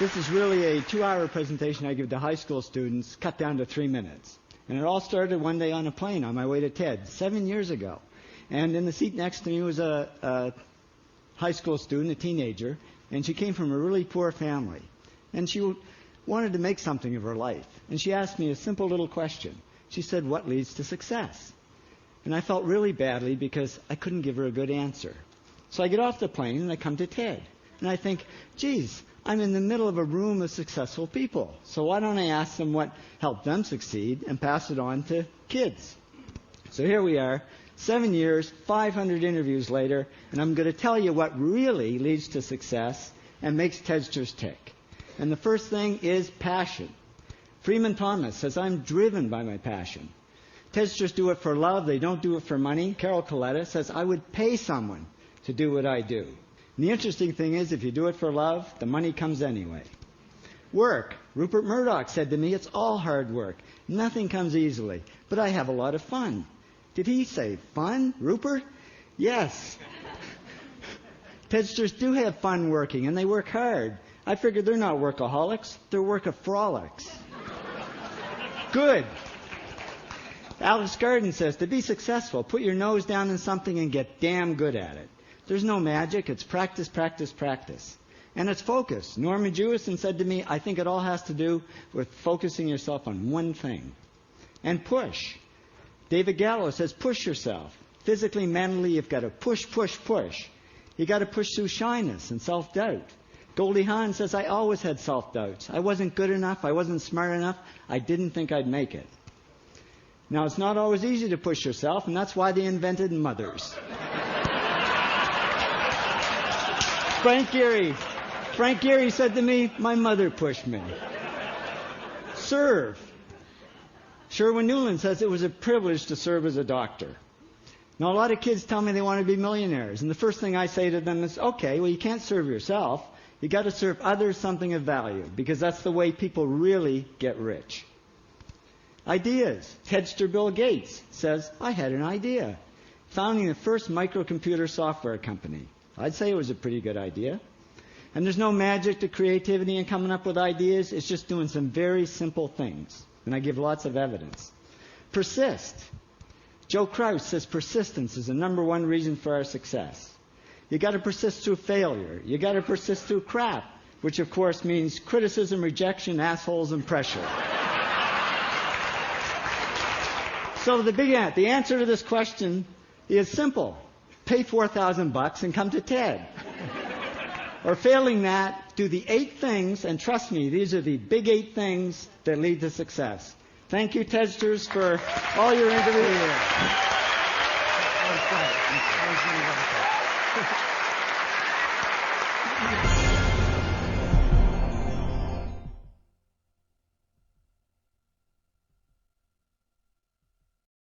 This is really a 2-hour presentation I give to high school students, cut down to 3 minutes. And it all started one day on a plane on my way to TED, 7 years ago. And in the seat next to me was a high school student, a teenager, and she came from a really poor family. And she wanted to make something of her life. And she asked me a simple little question. She said, "What leads to success?" And I felt really badly because I couldn't give her a good answer. So I get off the plane and I come to TED. And I think, geez, I'm in the middle of a room of successful people. So why don't I ask them what helped them succeed and pass it on to kids? So here we are, 7 years, 500 interviews later, and I'm going to tell you what really leads to success and makes TEDsters tick. And the first thing is passion. Freeman Thomas says, "I'm driven by my passion." TEDsters do it for love. They don't do it for money. Carol Coletta says, "I would pay someone to do what I do." And the interesting thing is, if you do it for love, the money comes anyway. Work. Rupert Murdoch said to me, "It's all hard work. Nothing comes easily. But I have a lot of fun." Did he say fun, Rupert? Yes. TEDsters do have fun working, and they work hard. I figured they're not workaholics. They're workaholics. Good. Alex Garden says, to be successful, put your nose down in something and get damn good at it. There's no magic. It's practice, practice, practice. And it's focus. Norman Jewison said to me, "I think it all has to do with focusing yourself on one thing." And push. David Gallo says, push yourself. Physically, mentally, you've got to push, push, push. You've got to push through shyness and self-doubt. Goldie Hawn says, "I always had self-doubts. I wasn't good enough. I wasn't smart enough. I didn't think I'd make it." Now, it's not always easy to push yourself, and that's why they invented mothers. Frank Gehry said to me, "My mother pushed me." Serve. Sherwin Newland says, "It was a privilege to serve as a doctor." Now, a lot of kids tell me they want to be millionaires, and the first thing I say to them is, okay, well, you can't serve yourself. You got to serve others something of value, because that's the way people really get rich. Ideas. TEDster Bill Gates says, "I had an idea." Founding the first microcomputer software company. I'd say it was a pretty good idea. And there's no magic to creativity and coming up with ideas. It's just doing some very simple things. And I give lots of evidence. Persist. Joe Kraus says persistence is the #1 reason for our success. You got to persist through failure. You got to persist through crap, which of course means criticism, rejection, assholes, and pressure. So the answer to this question is simple. Pay $4,000 and come to TED. Or failing that, do the 8 things, and trust me, these are the big 8 things that lead to success. Thank you, TEDsters, for all your interviews.